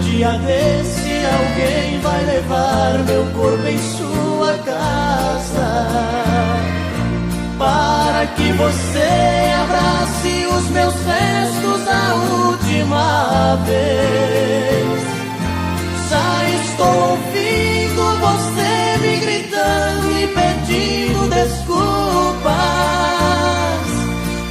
dia desse alguém vai levar meu corpo em sua casa, para que você abrace os meus restos a última vez. Já estou ouvindo você me gritando e pedindo desculpas,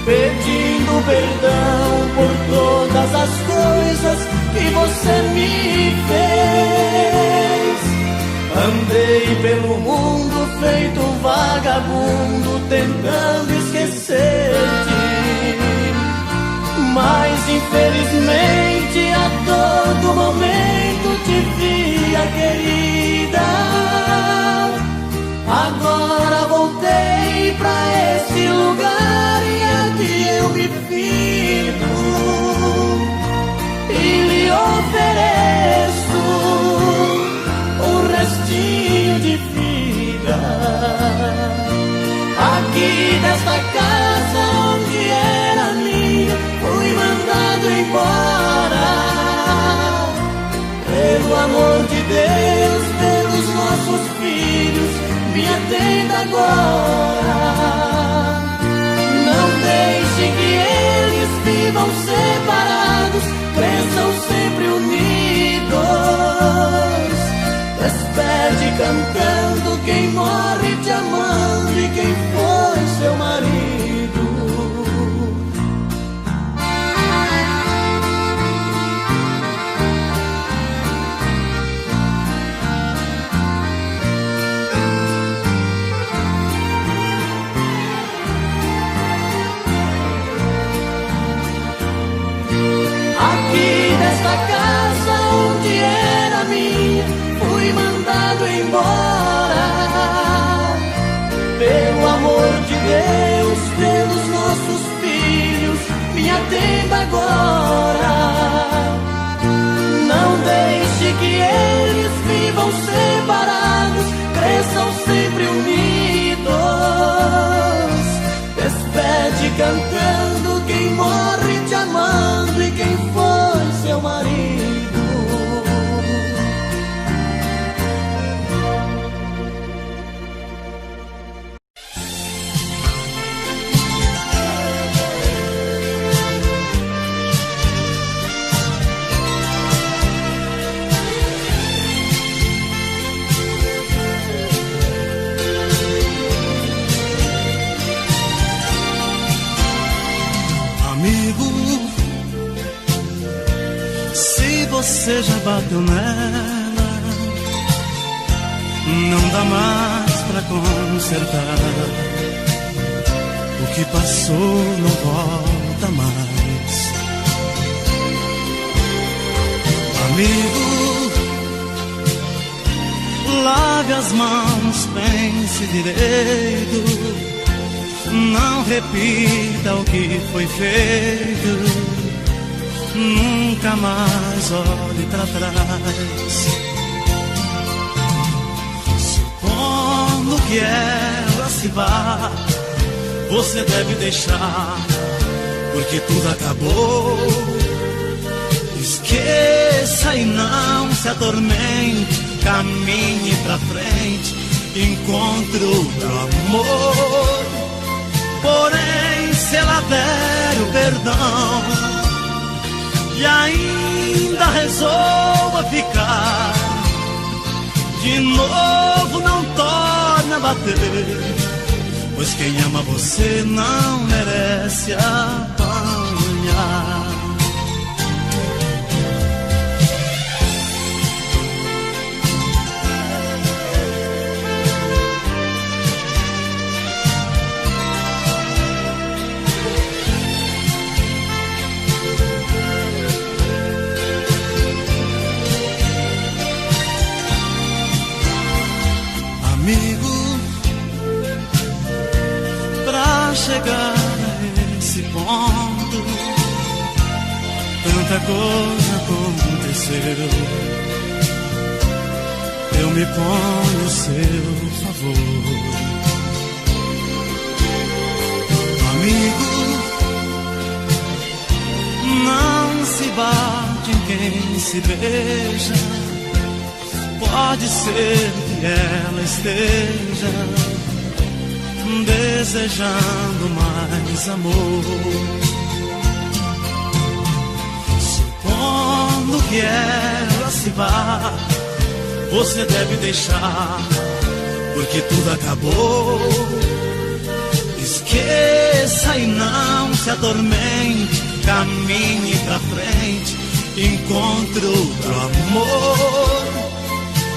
pedindo perdão por todas as coisas que você me fez. Andei pelo mundo feito um vagabundo tentando esquecer-te, mas infelizmente a todo momento te via, querida. Agora voltei pra esse lugar e aqui eu me fico e lhe ofereço um restinho de vida. Aqui desta casa onde era minha, fui mandado embora. Pelo amor de Deus, pelos nossos filhos, me atenda agora. Não deixe que eles vivam separados, cresçam sempre unidos. Despede cantando quem morre te amando e quem foi seu marido. Aqui nesta casa onde era minha, fui mandado embora. Pelo amor de Deus, pelos nossos filhos, me atenda agora. Não deixe que eles vivam separados, cresçam sempre unidos. Despede cantando quem morre te amando e quem foi seu marido. Você já bateu nela, não dá mais pra consertar. O que passou não volta mais. Amigo, lave as mãos, pense direito, não repita o que foi feito. Nunca mais olhe pra trás. Supondo que ela se vá, você deve deixar, porque tudo acabou. Esqueça e não se atormente, caminhe pra frente, encontre outro amor. Porém, se ela der o perdão e ainda resolva ficar, de novo não torne a bater, pois quem ama você não merece apanhar. Amigo, pra chegar a esse ponto, tanta coisa aconteceu. Eu me ponho a seu favor. Amigo, não se bate em quem se beija, pode ser que ela esteja desejando mais amor. Supondo que ela se vá, você deve deixar, porque tudo acabou. Esqueça e não se atormente, caminhe pra frente, encontre outro amor.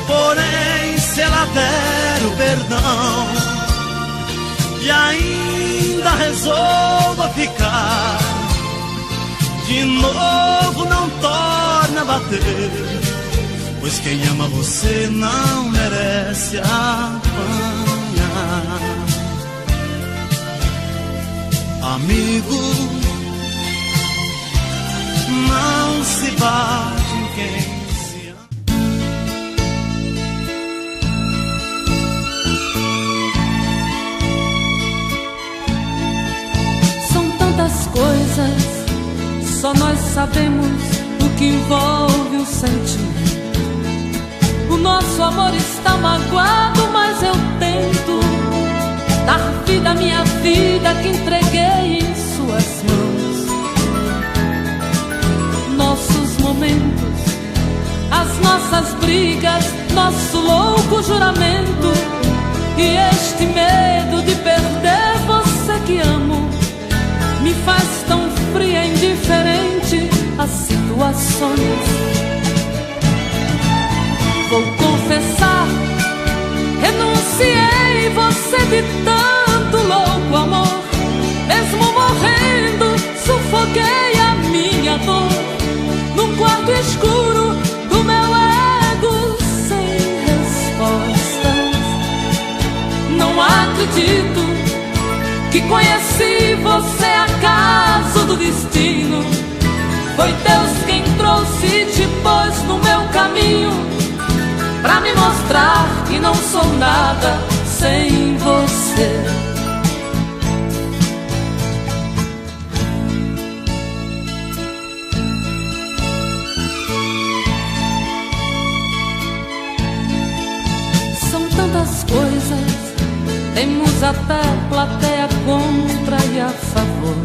Porém, se ela der o perdão e ainda resolva ficar, de novo não torna a bater, pois quem ama você não merece apanhar. Amigo, não se bate em quem se ama. São tantas coisas, só nós sabemos o que envolve o sentimento. O nosso amor está magoado, mas eu tento dar vida à minha vida que entreguei em suas mãos. Nossos momentos, as nossas brigas, nosso louco juramento e este medo de perder você que amo me faz tão fria e indiferente às situações. Vou confessar, renunciei você de tanto louco amor. Mesmo morrendo, sufoquei a minha dor num quarto escuro do meu ego sem respostas. Não acredito que conheci você acaso do destino. Foi Deus quem trouxe e te pôs no meu caminho, pra me mostrar que não sou nada sem você. São tantas coisas, temos até plateia contra e a favor,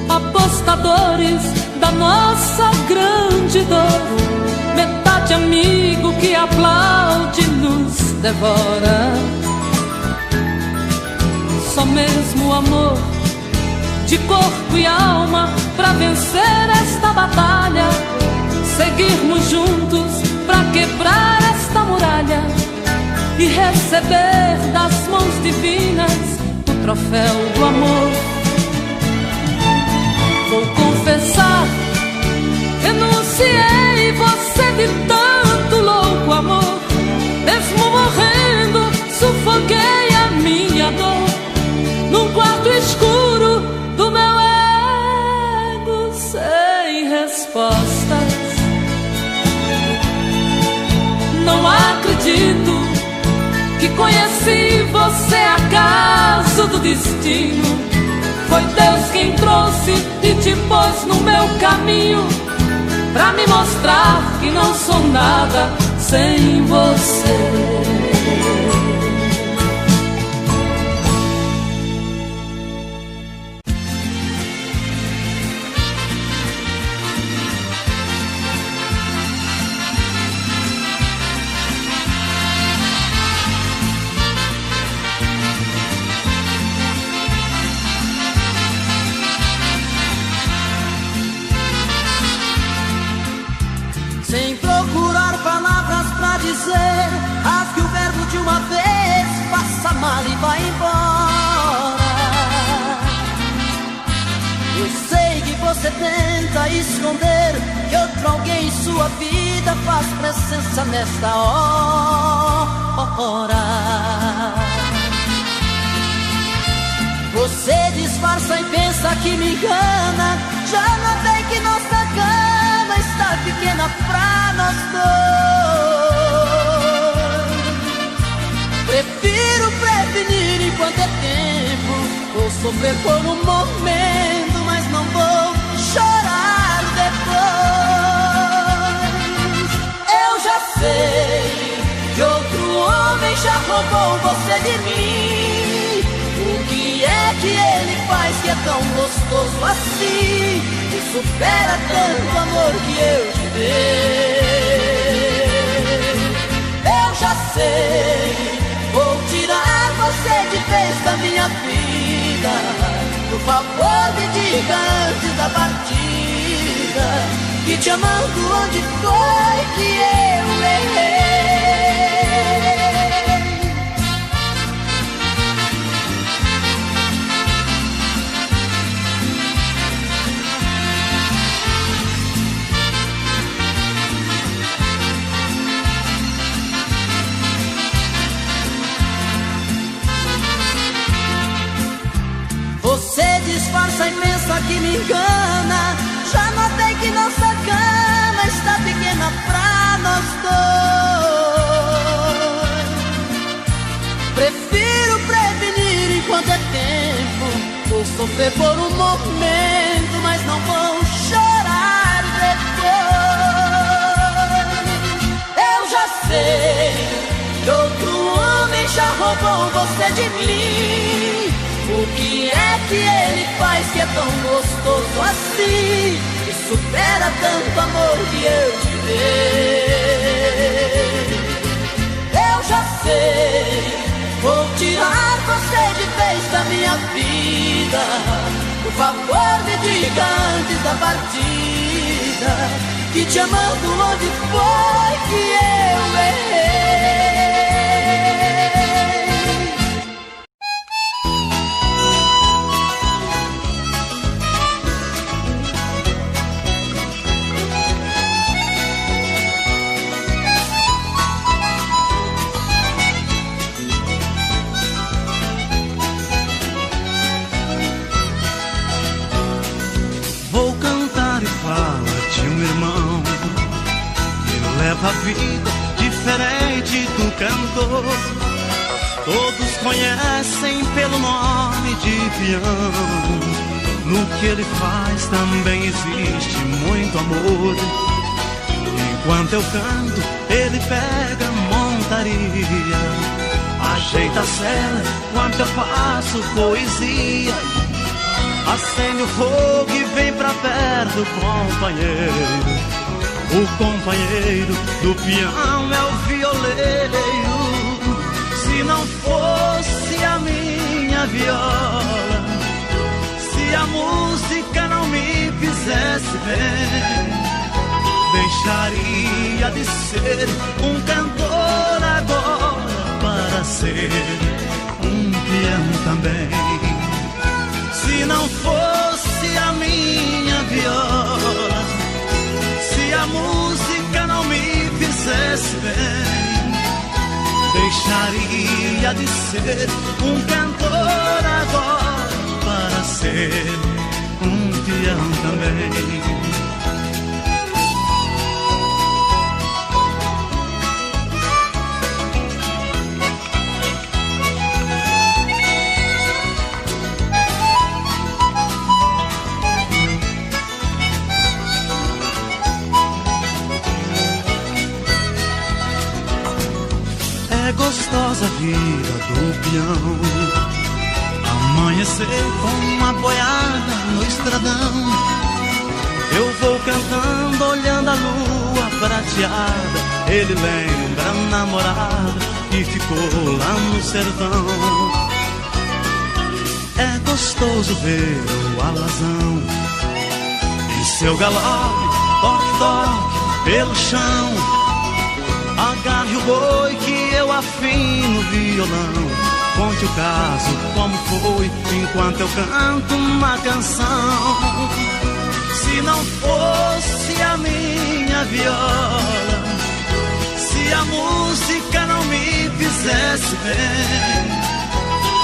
apostadores da nossa grande dor, metade amigo que aplaude nos devora. Só mesmo o amor de corpo e alma pra vencer esta batalha, seguirmos juntos pra quebrar esta muralha e receber das mãos divinas o troféu do amor. Vou confessar, renunciei você de tanto louco amor. Mesmo morrendo, sufoquei a minha dor num quarto escuro do meu ego sem respostas. Não acredito que conheci você acaso do destino. Foi Deus quem trouxe e te pôs no meu caminho, pra me mostrar que não sou nada sem você. Sem procurar palavras pra dizer, rasgue o verbo de uma vez, passa mal e vai embora. Eu sei que você tenta esconder que outro alguém em sua vida faz presença nesta hora. Você disfarça e pensa que me engana, já notei que nossa cama está pequena pra nós dois. Prefiro prevenir enquanto é tempo, vou sofrer por um momento, mas não vou chorar depois. de mim. O que é que ele faz que é tão gostoso assim, que supera tanto amor que eu te dei? Eu já sei, vou tirar você de vez da minha vida. Por favor, me diga antes da partida, que te amando onde foi que eu errei. Você disfarça e pensa que me engana. Já notei que nossa cama está pequena pra nós dois. Prefiro prevenir enquanto é tempo. Vou sofrer por um momento, mas não vou chorar depois. Eu já sei que outro homem já roubou você de mim. O que é que ele faz que é tão gostoso assim, que supera tanto amor que eu te dei? Eu já sei, vou tirar você de vez da minha vida. Por favor, me diga antes da partida, que te amando onde foi que eu errei. Leva a vida diferente do cantor. Todos conhecem pelo nome de peão. No que ele faz também existe muito amor. Enquanto eu canto, ele pega a montaria, ajeita a cela enquanto eu faço poesia. Acende o fogo e vem pra perto, companheiro. O companheiro do peão é o violeiro. Se não fosse a minha viola, se a música não me fizesse bem, deixaria de ser um cantor agora para ser um peão também. Se não fosse a minha viola, se a música não me fizesse bem, deixaria de ser um cantor agora para ser um peão também. É gostosa a vida do peão, amanhecer com uma boiada no estradão. Eu vou cantando, olhando a lua prateada. Ele lembra a namorada que ficou lá no sertão. É gostoso ver o alazão em seu galope, toque-toque pelo chão. Agarre o boi que eu afino o violão. Conte o caso, como foi, enquanto eu canto uma canção. Se não fosse a minha viola, se a música não me fizesse bem,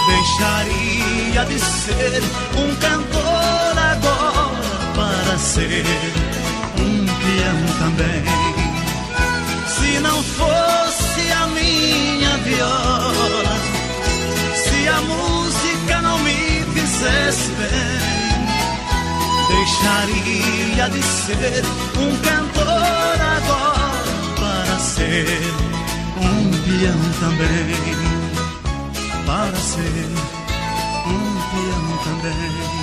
deixaria de ser um cantor agora para ser um peão também. Se não fosse a minha viola, se a música não me fizesse bem, deixaria de ser um cantor agora para ser um peão também. para ser um piano também.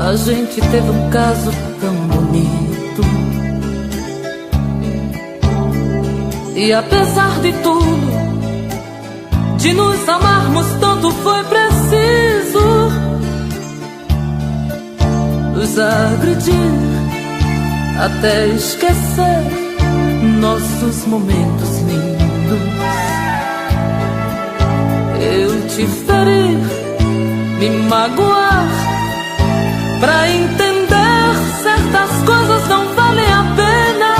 A gente teve um caso tão bonito, e apesar de tudo, de nos amarmos tanto, foi preciso nos agredir até esquecer nossos momentos lindos. Eu te feri, me magoar, pra entender certas coisas não valem a pena.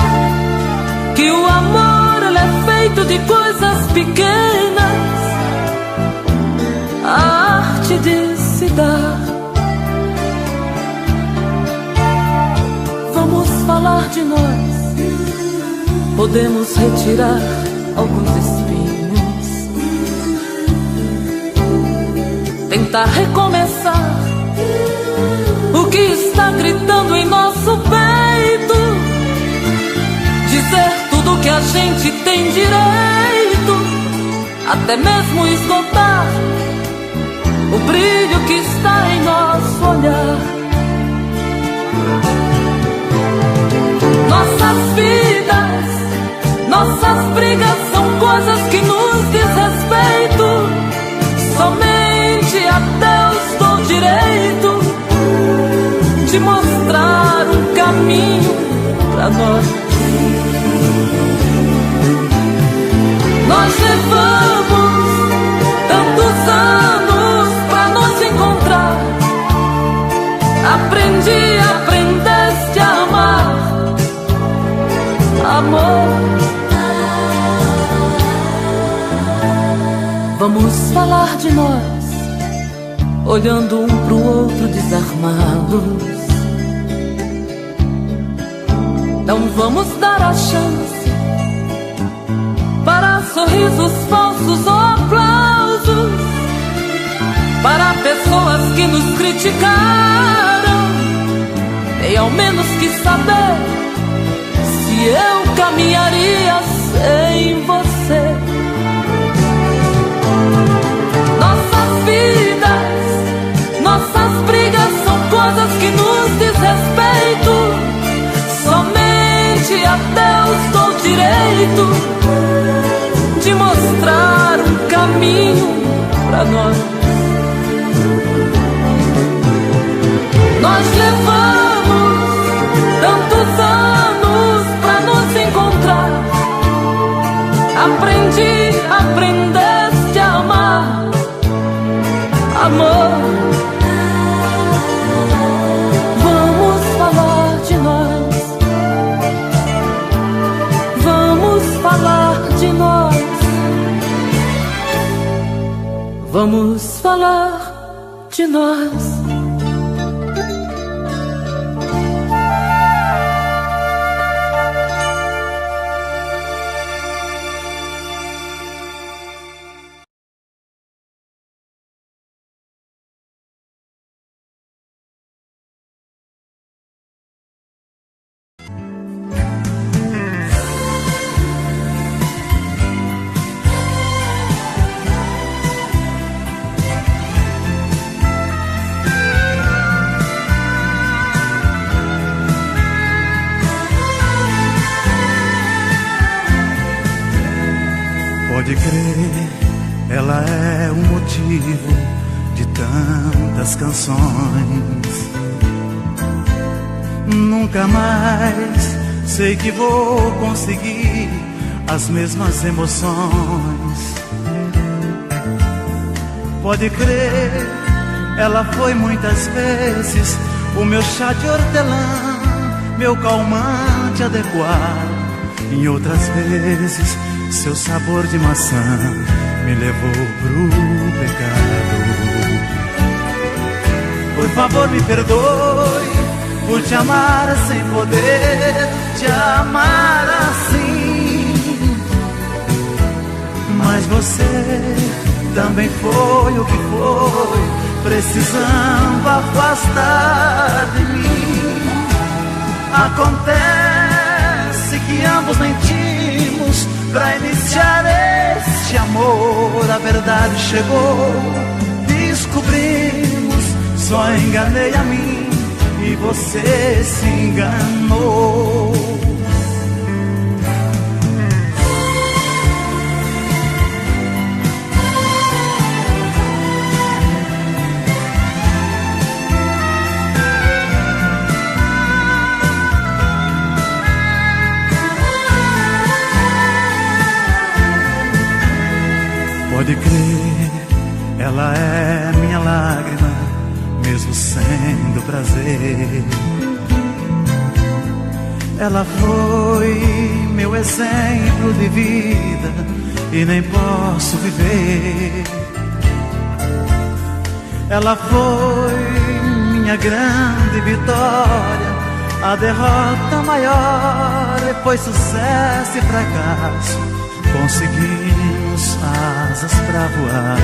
Que o amor, ele é feito de coisas pequenas. A arte de se dar. Vamos falar de nós. Podemos retirar alguns espinhos, tentar recomeçar o que está gritando em nosso peito, dizer tudo que a gente tem direito, até mesmo esgotar o brilho que está em nosso olhar. Nossas vidas, nossas brigas são coisas que nos diz respeito. Somente a Deus dou direito de mostrar um caminho pra nós. Nós levamos tantos anos pra nos encontrar. Aprendeste a amar, amor. Vamos falar de nós, olhando um pro outro desarmados. Não vamos dar a chance para sorrisos falsos ou aplausos, para pessoas que nos criticaram. Nem ao menos quis saber se eu caminharia sem você. Nossas vidas, nossas brigas são coisas que nos diz respeito. Somente a Deus dou direito de mostrar um caminho pra nós. Nós levamos tantos anos pra nos encontrar. Aprendeste a amar, amor. Vamos falar de nós. Vamos falar de nós. Vamos falar de nós. Pode crer, ela é o motivo de tantas canções. Nunca mais sei que vou conseguir as mesmas emoções. Pode crer, ela foi muitas vezes o meu chá de hortelã, meu calmante adequado. Em outras vezes seu sabor de maçã me levou pro pecado. favor me perdoe por te amar sem poder te amar assim. Mas você também foi o que foi, precisando afastar de mim. Acontece que ambos mentimos pra iniciar este amor. A verdade chegou, descobrimos, só enganei a mim e você se enganou. Pode crer, ela é minha lágrima, mesmo sendo prazer. Ela foi meu exemplo de vida e nem posso viver. Ela foi minha grande vitória, a derrota maior, depois sucesso e fracasso. Conseguimos asas pra voar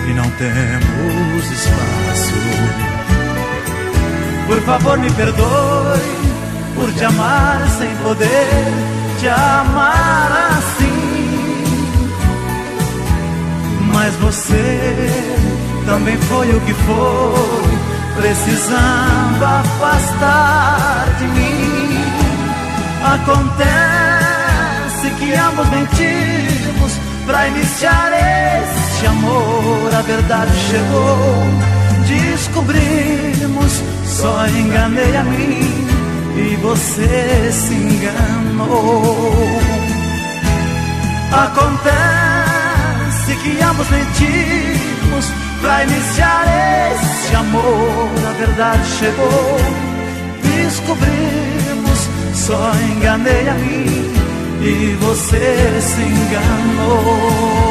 e não temos espaço. Por favor me perdoe por te amar sem poder te amar assim. Mas você também foi o que foi, precisando afastar de mim. Acontece que ambos mentimos pra iniciar este amor. A verdade chegou, descobrimos, só enganei a mim e você se enganou. Acontece que ambos mentimos pra iniciar este amor. A verdade chegou, descobrimos, só enganei a mim e você se enganou.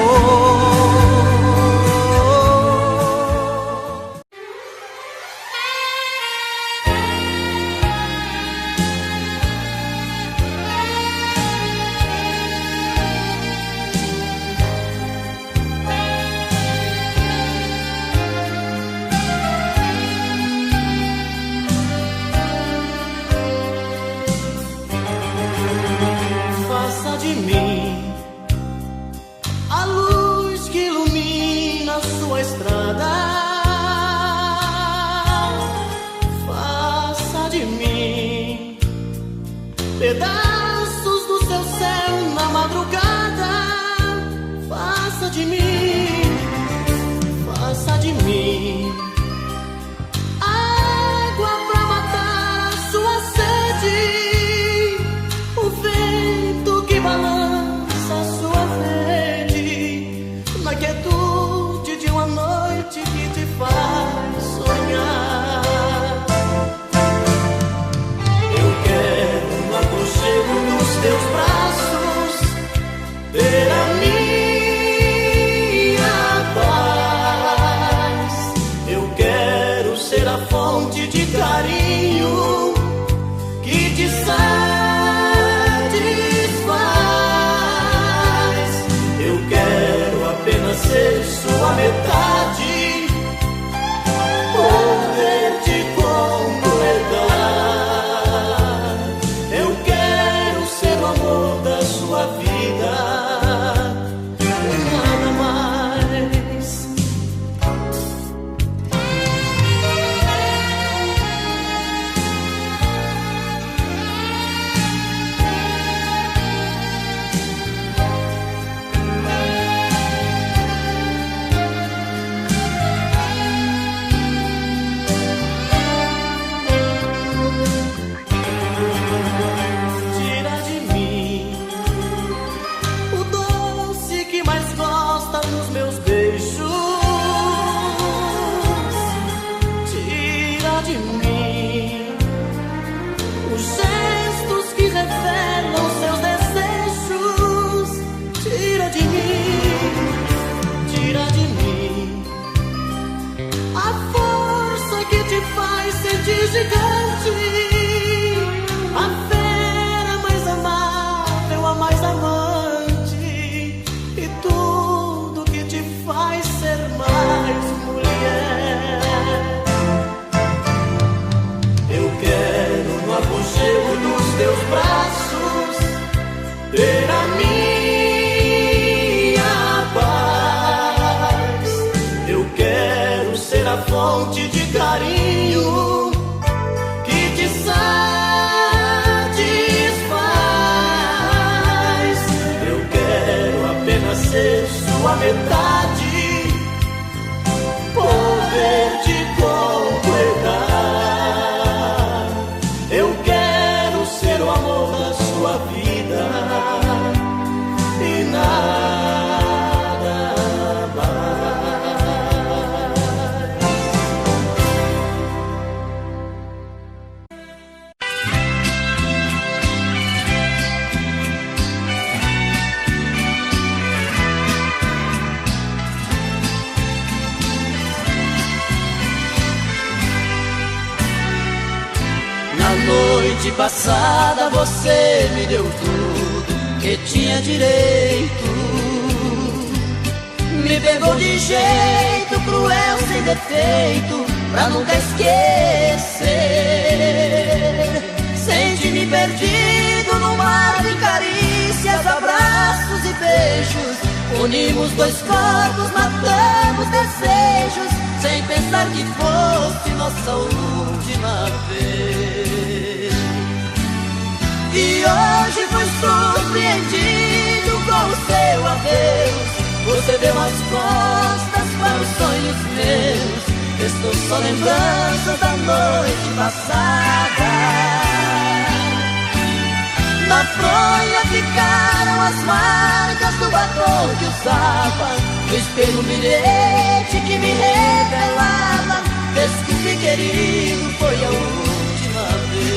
Pedaços do seu céu na madrugada. Faça de mim, faça de mim água pra matar a sua sede, o vento que balança a sua rede, na quietude de uma noite que te faz sonhar. Dos teus braços, ter a minha paz. Eu quero ser a fonte de carinho que te satisfaz. Eu quero apenas ser sua metade, poder te completar. O amor da sua vida, nada mais. metade, poder te completar. Eu quero ser o amor da sua vida e nada mais. Na noite passada você me deu tudo que tinha direito. Me pegou de jeito cruel, sem defeito, pra nunca esquecer. Senti-me perdido no mar de carícias, abraços e beijos. Unimos dois corpos, matamos desejos, sem pensar que fosse nossa última vez. E hoje fui surpreendido com o seu adeus. Você deu as costas para os sonhos meus. Estou só lembranças da noite passada. Na fronha ficaram as marcas do batom que usava. No espelho um bilhete que me revelava: desculpe, querido, foi a última vez.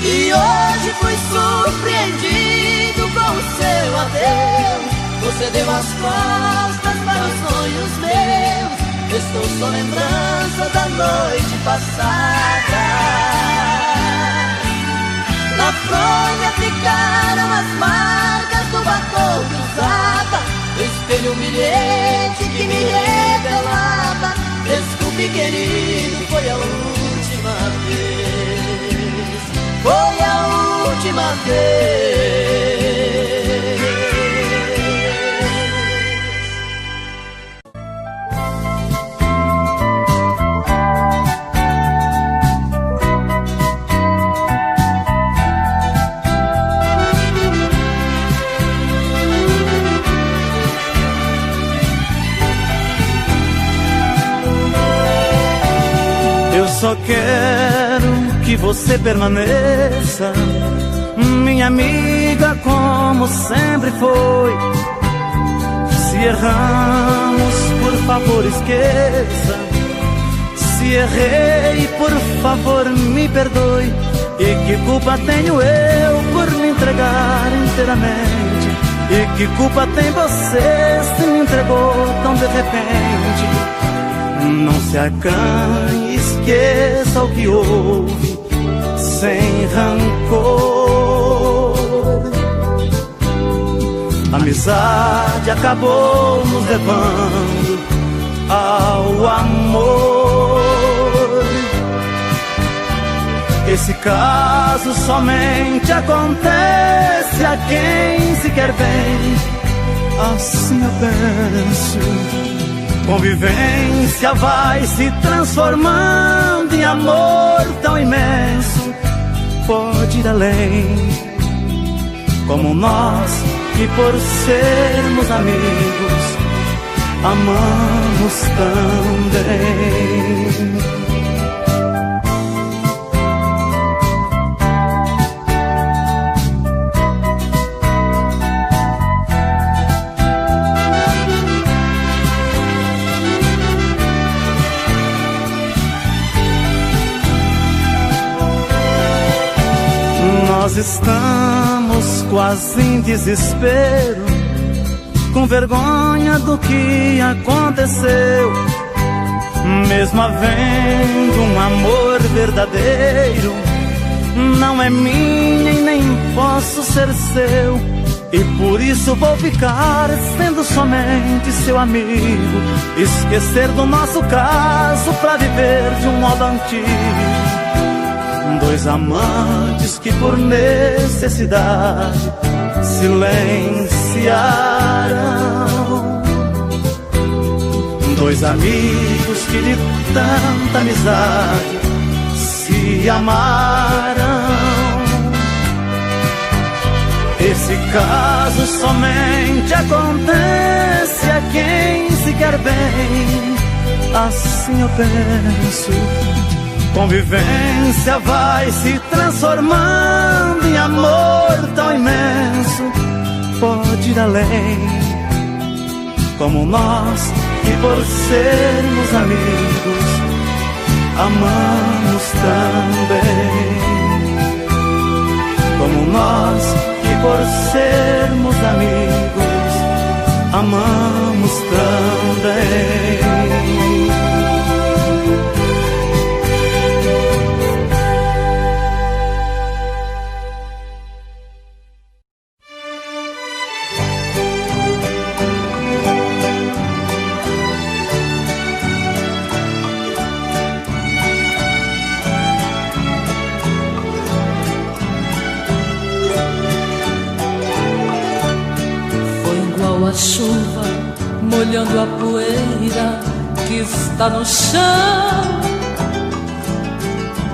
E hoje fui surpreendido com o seu adeus. Você deu as costas para os sonhos meus. Estou só lembrança da noite passada. Na fronha ficaram as marcas do batom que usava. No espelho um bilhete que me revelava: desculpe, querido, foi a última vez. Foi a última vez. Eu só quero que você permaneça, minha amiga, como sempre foi. Se erramos, por favor esqueça. Se errei, por favor me perdoe. E que culpa tenho eu por me entregar inteiramente? E que culpa tem você se me entregou tão de repente? Não se acanhe, esqueça o que houve, sem rancor. A amizade acabou nos levando ao amor. Esse caso somente acontece a quem se quer bem. Assim eu penso. Convivência vai se transformando em amor tão imenso. Pode ir além, como nós que por sermos amigos amamos também. Nós estamos quase em desespero, com vergonha do que aconteceu. Mesmo havendo um amor verdadeiro, não é minha e nem posso ser seu. E por isso vou ficar sendo somente seu amigo, esquecer do nosso caso pra viver de um modo antigo. Dois amantes que por necessidade se silenciaram. Dois amigos que de tanta amizade se amaram. Esse caso somente acontece a quem se quer bem. Assim eu penso. Convivência vai se transformando em amor tão imenso. Pode ir além, como nós que por sermos amigos amamos também. Como nós que por sermos amigos amamos também. A chuva molhando a poeira que está no chão.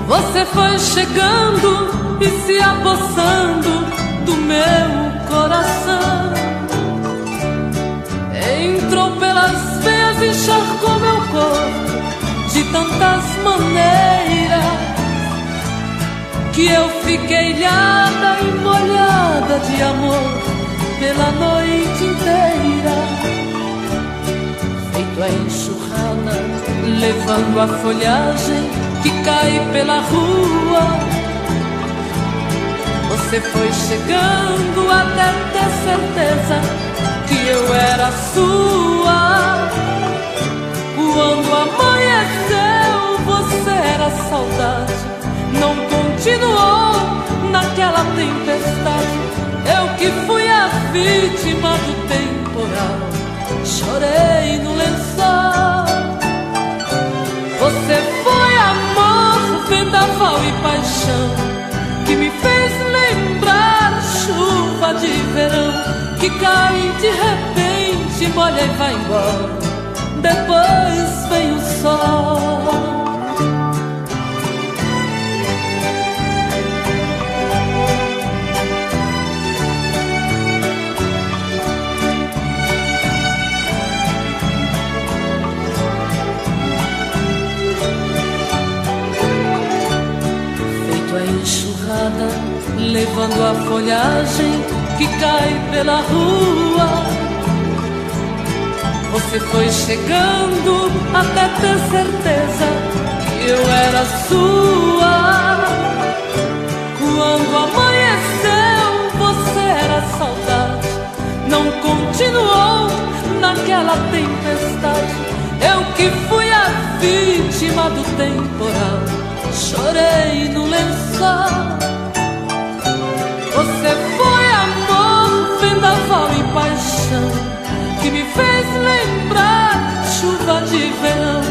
Você foi chegando e se apossando do meu coração. Entrou pelas veias e encharcou meu corpo de tantas maneiras que eu fiquei ilhada e molhada de amor pela noite inteira. Feito a enxurrada, levando a folhagem que cai pela rua. Você foi chegando até ter certeza que eu era sua. Quando amanheceu, você era saudade. Não continuou naquela tempestade. Eu que fui a vítima do temporal, chorei no lençol. Você foi amor, vendaval e paixão, que me fez lembrar chuva de verão, que cai de repente, molha e vai embora. Depois vem o sol. Levando a folhagem que cai pela rua. Você foi chegando até ter certeza que eu era sua. Quando amanheceu, você era saudade. Não continuou naquela tempestade. Eu que fui a vítima do temporal, chorei no lençol. Você foi amor, vendaval e paixão, que me fez lembrar chuva de verão,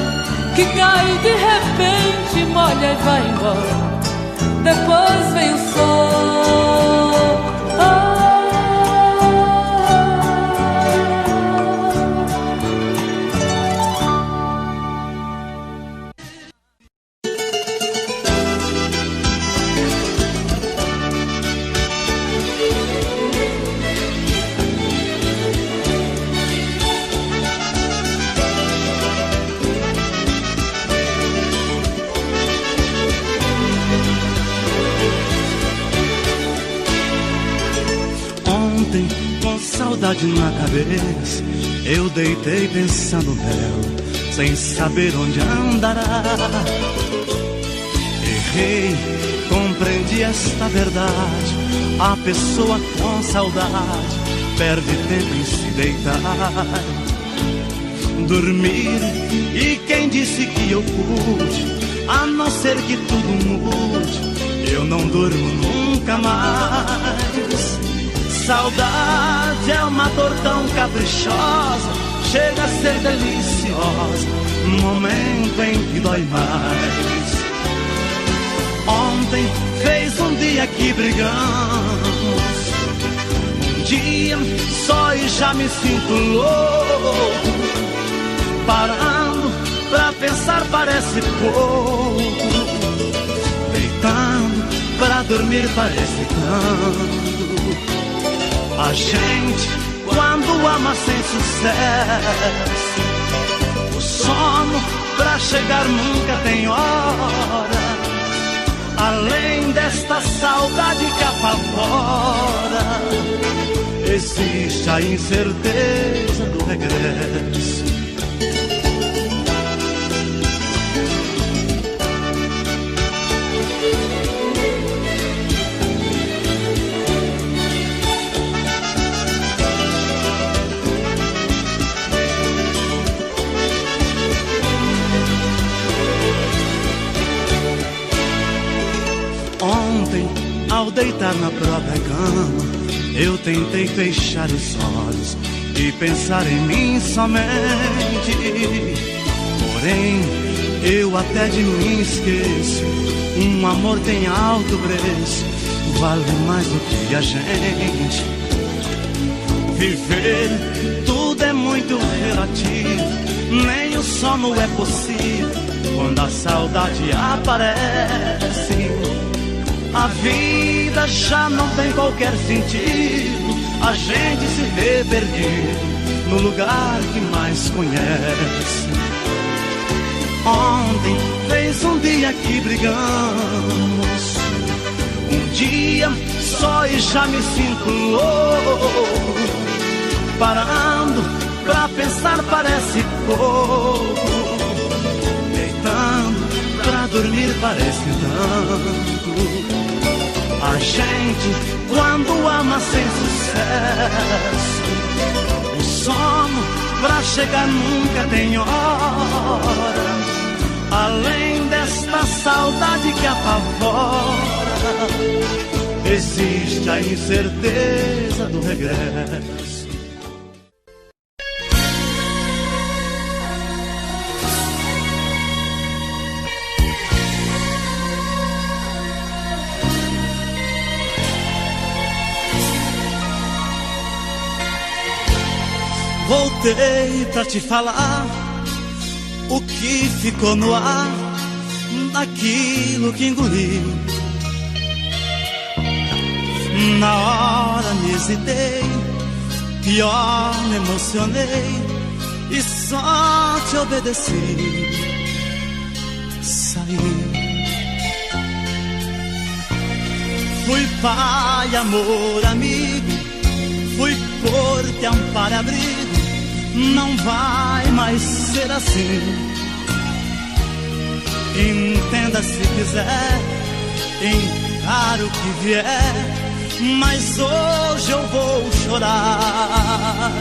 que cai de repente, molha e vai embora. Depois vem o sol. Com saudade na cabeça, eu deitei pensando nela, sem saber onde andará. Errei, compreendi esta verdade. A pessoa com saudade perde tempo em se deitar, dormir. E quem disse que eu pude, a não ser que tudo mude, eu não durmo nunca mais. Saudade é uma dor tão caprichosa, chega a ser deliciosa, momento em que dói mais. Ontem fez um dia que brigamos, um dia só e já me sinto louco. Parando pra pensar parece pouco. Deitando pra dormir parece tanto. A gente quando ama sem sucesso, o sono pra chegar nunca tem hora. Além desta saudade que apavora, existe a incerteza do regresso. Ontem, ao deitar na própria cama, eu tentei fechar os olhos e pensar em mim somente. Porém, eu até de mim esqueço. Um amor tem alto preço, vale mais do que a gente. Viver, tudo é muito relativo, nem o sono é possível quando a saudade aparece. A vida já não tem qualquer sentido, a gente se vê perdido no lugar que mais conhece. Ontem fez um dia que brigamos, um dia só e já me sinto louco. Parando pra pensar parece pouco. Deitando pra dormir parece tanto. A gente, quando ama sem sucesso, o sono pra chegar nunca tem hora. Além desta saudade que apavora, existe a incerteza do regresso. Voltei pra te falar o que ficou no ar, daquilo que engoli. Na hora me hesitei, pior me emocionei e só te obedeci. Saí. Fui pai, amor, amigo, fui por-te amparo e abrigo. Não vai mais ser assim. Entenda se quiser, encaro o que vier, mas hoje eu vou chorar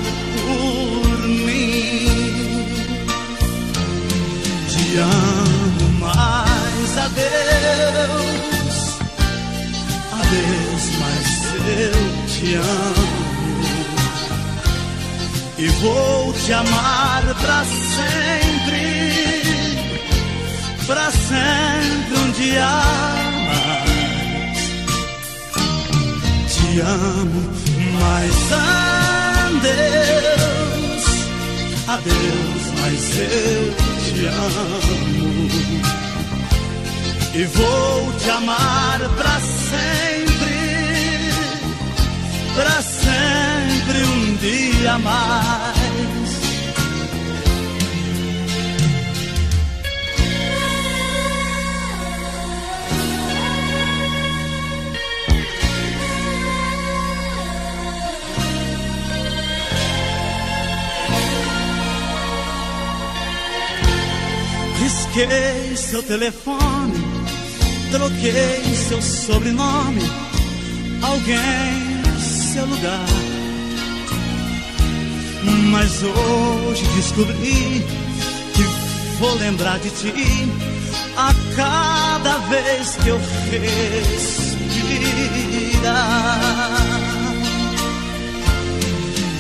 por mim. Te amo, mas adeus, adeus, mas eu te amo. E vou te amar pra sempre um dia mais. Te amo, mas adeus, adeus, mas eu te amo. E vou te amar pra sempre um dia mais. Risquei seu telefone, troquei seu sobrenome, alguém seu lugar. Mas hoje descobri que vou lembrar de ti a cada vez que eu respirar.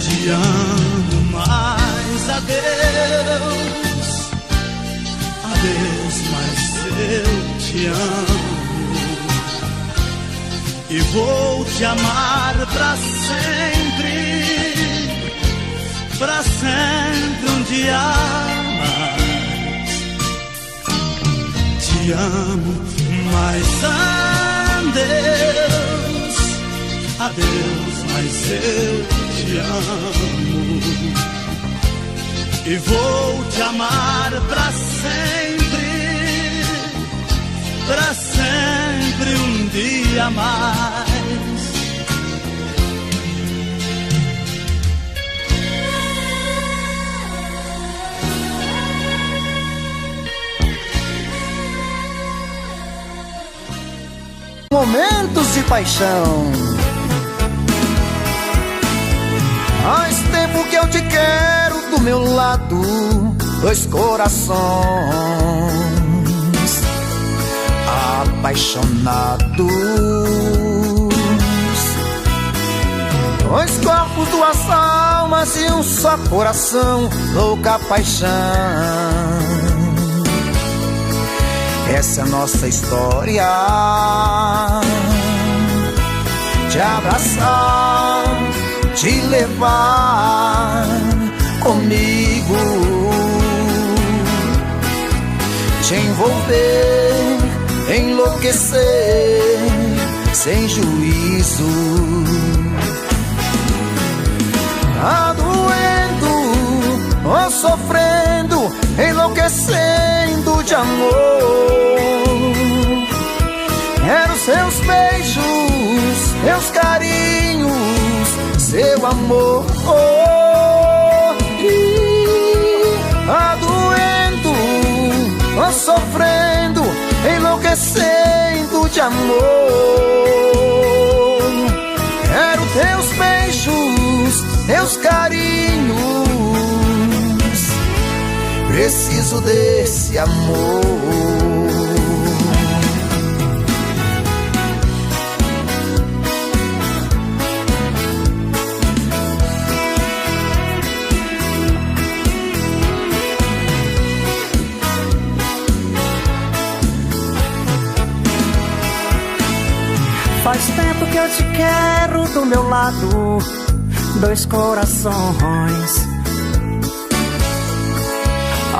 Te amo, mas adeus, adeus, mas eu te amo. e vou te amar pra sempre um dia mais. Te amo, mas adeus, mas eu te amo. E vou te amar pra sempre um dia mais. Momentos de paixão. Faz tempo que eu te quero do meu lado, dois corações apaixonados, dois corpos, duas almas e um só coração, louca paixão. Essa é a nossa história, te abraçar, te levar comigo, te envolver, enlouquecer sem juízo. Tá doendo ou sofrendo, enlouquecendo de amor. Quero seus beijos, seus carinhos, seu amor. Tá doendo ou sofrendo, enlouquecendo de amor. Quero teus beijos, teus carinhos, preciso desse amor. Faz tempo que eu te quero do meu lado, dois corações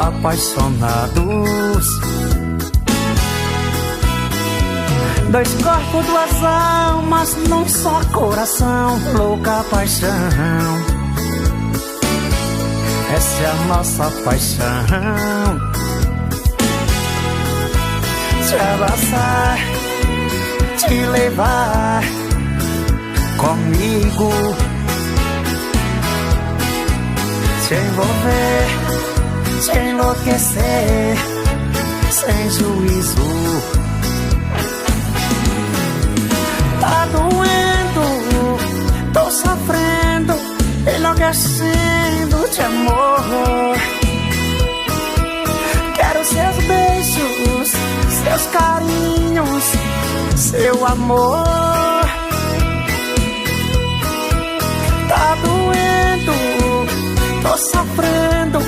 apaixonados, dois corpos, duas almas num só coração, louca paixão. Essa é a nossa paixão. Te abraçar, te levar comigo, te envolver, te enlouquecer sem juízo. Tá doendo, tô sofrendo, enlouquecendo de amor. Quero seus beijos, seus carinhos, seu amor. Tá doendo, tô sofrendo,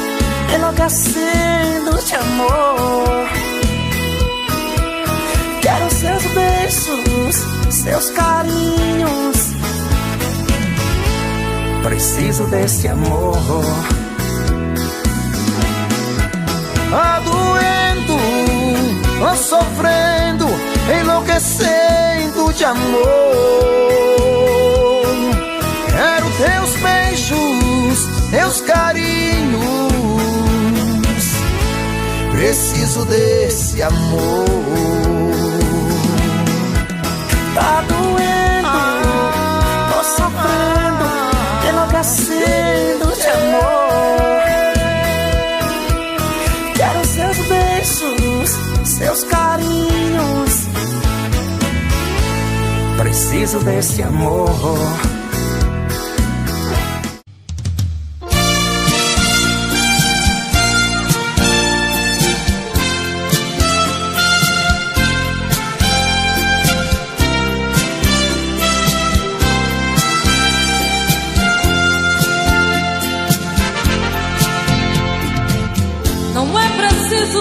enlouquecendo de amor. Quero seus beijos, seus carinhos, preciso desse amor. Tá doendo, tô sofrendo, enlouquecendo de amor. Quero teus beijos, teus carinhos, preciso desse amor. Tá doendo, tô sofrendo, enlouquecendo de amor. Quero seus beijos, seus carinhos, preciso desse amor.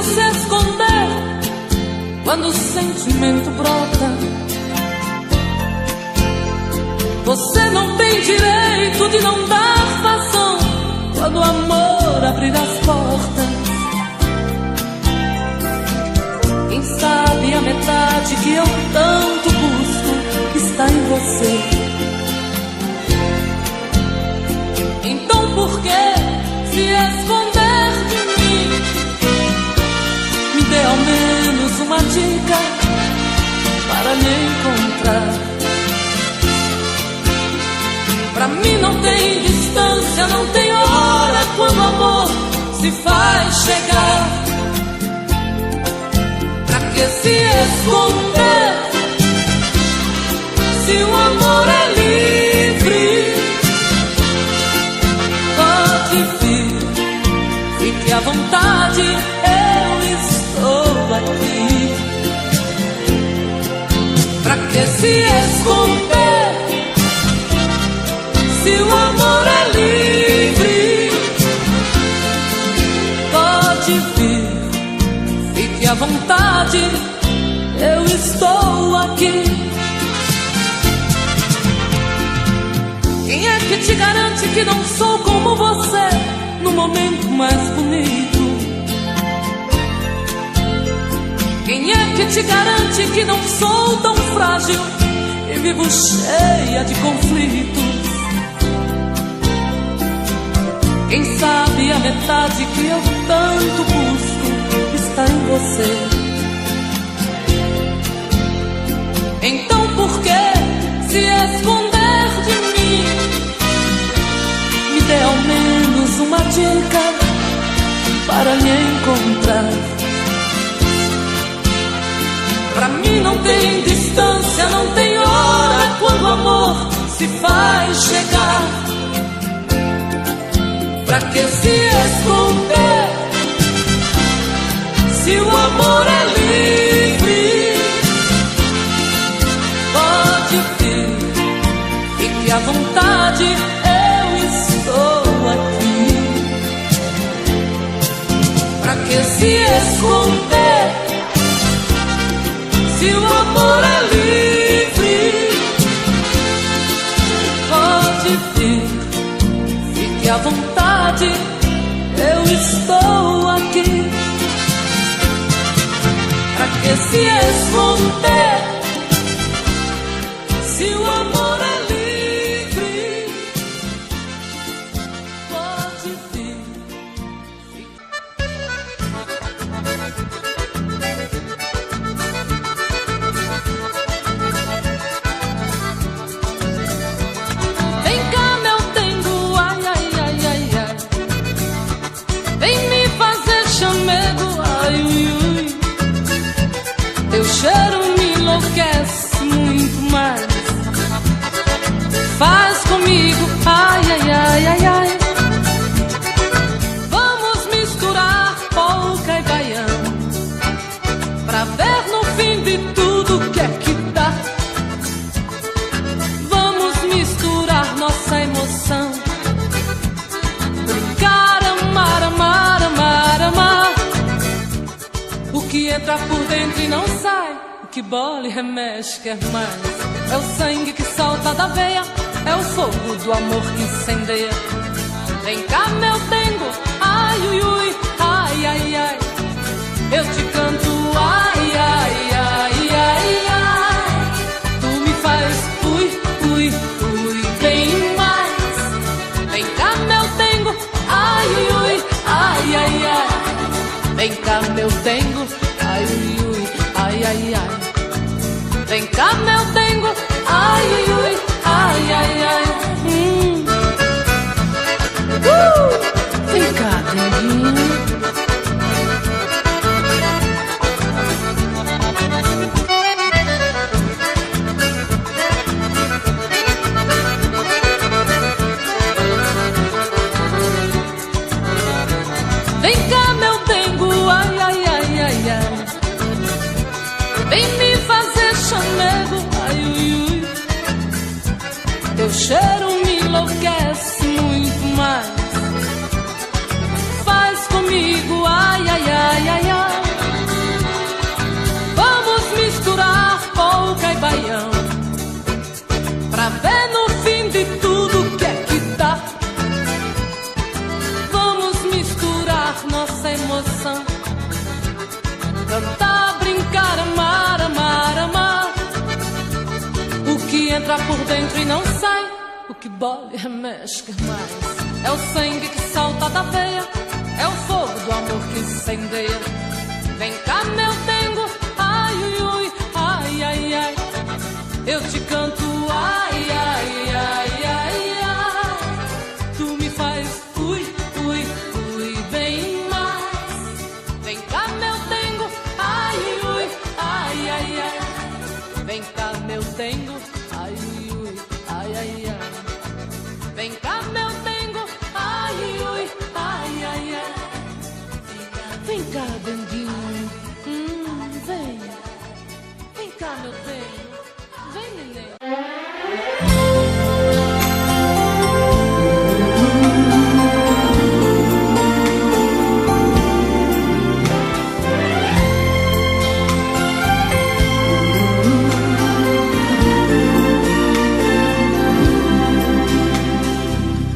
Se esconder quando o sentimento brota. Você não tem direito de não dar vazão quando o amor abrir as portas. Quem sabe a metade que eu tanto busco está em você. Então por que se esconder de mim? Me dê ao menos uma dica para me encontrar. Pra mim não tem distância, não tem hora quando o amor se faz chegar. Pra que se esconder se o amor é livre? Pode vir, fique à vontade, eu estou aqui. Pra que se esconder se o amor é livre? Pode vir, fique à vontade, eu estou aqui. Quem é que te garante que não sou como você no momento mais bonito? Quem é que te garante que não sou tão frágil e vivo cheia de conflitos? Quem sabe a metade que eu tanto busco está em você. Então por que se esconder de mim? Me dê ao menos uma dica para me encontrar. Pra mim não tem distância, não tem hora quando o amor se faz chegar. Pra que se esconder se o amor é livre? Pode vir, fique à vontade, eu estou aqui. Pra que se esconder se o amor é livre? Pode vir, fique à vontade, eu estou aqui. Pra que se esconder se o amor é livre? Pode vir. Vem cá, meu dengo, ai, ai, ai, ai, ai. Vem me fazer chamego, ai, ui, ui. Teu cheiro me enlouquece muito mais. Faz comigo, ai, ai, ai, ai, ai. Vamos misturar polca e baião pra ver no fim de tudo que é que dá. Vamos misturar nossa emoção, brincar, amar, amar, amar, amar. O que entra por dentro e não sai, o que bola e remexe quer mais. É o sangue que salta da veia, é o fogo do amor que incendeia. Vem cá, meu dengo, ai, ui, ui, ai, ai, ai. Eu te canto, ai, ai, ai, ai, ai. Tu me faz, ui, ui, ui, bem mais. Vem cá, meu dengo, ai, ui, ui, ai, ai, ai. Vem cá, meu dengo, ai, ui, ui, ai, ai, ai. Vem cá, meu dengo, ai, ui, ui, ai, ai, ai. Vem cá, denguinho. Vem cá, meu dengo, ai, ai, ai, ai, ai. Vem me fazer chamego, ai, ui, ui. Teu cheiro me enlouquece muito mais. Faz comigo, ai, ai, ai, ai, ai. Vamos misturar polca e baião pra ver no fim entra por dentro e não sai. O que bole remexe mais. É o sangue que salta da veia, é o fogo do amor que incendeia. Vem cá, meu dengo, ai, ui, ui, ai, ai, ai. Eu te canto, ai, ai, ai, ai, ai. Tu me faz, ui, ui, ui, bem mais. Vem cá, meu dengo, ai, ui, ai, ai, ai. Vem cá, meu dengo, ai, ui, ai, ai, ai. Vem cá, meu dengo, ai, ui, ai, ai, ai. Vem cá, denguinho, vem. Vem cá, meu dengo, vem, neném.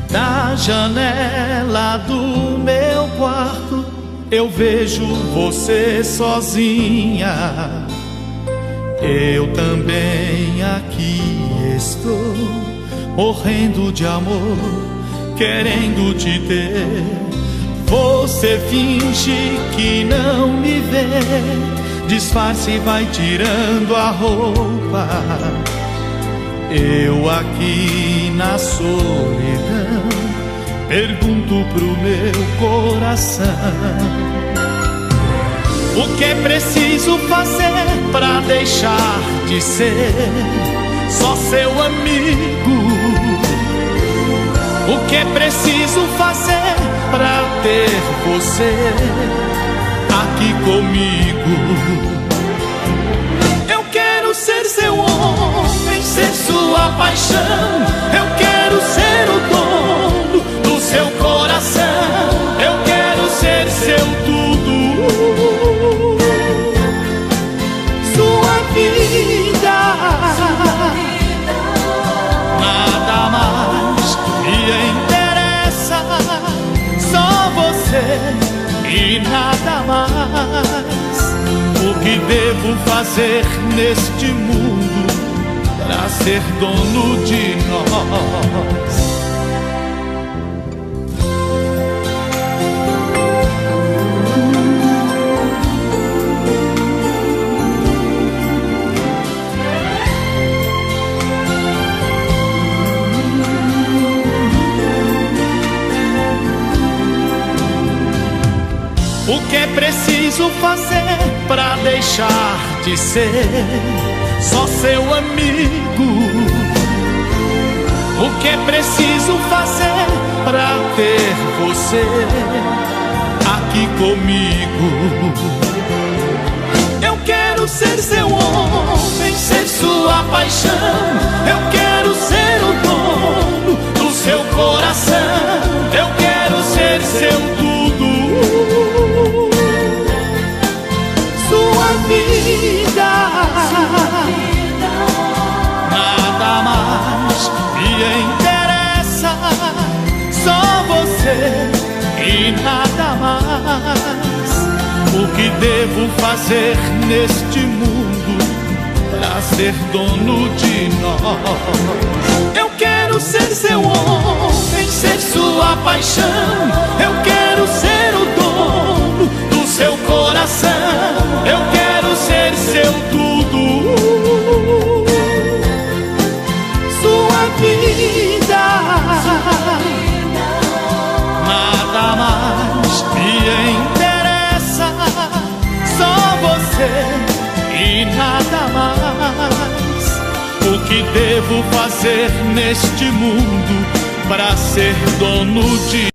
Da janela do meu quarto eu vejo você sozinha. Eu também aqui estou, morrendo de amor, querendo te ter. Você finge que não me vê, disfarce e vai tirando a roupa. Eu aqui na solidão pergunto pro meu coração: o que é preciso fazer pra deixar de ser só seu amigo? O que é preciso fazer pra ter você aqui comigo? Eu quero ser seu homem, ser sua paixão. Eu quero ser o dono do seu coração. Eu quero ser seu tudo, sua vida. Nada mais me interessa, só você e nada mais. O que devo fazer neste mundo pra ser dono de nós? O que é preciso fazer pra deixar de ser só seu amigo? O que é preciso fazer pra ter você aqui comigo? Eu quero ser seu homem, ser sua paixão. Eu quero ser o dono do seu coração. Eu quero ser seu tudo, sua vida. Nada mais me interessa, só você e nada mais. O que devo fazer neste mundo pra ser dono de nós? Eu quero ser seu homem, ser sua paixão. Eu quero ser o dono do seu coração. Eu quero ser seu tudo, sua vida. Nada mais me interessa, só você e nada mais. O que devo fazer neste mundo pra ser dono de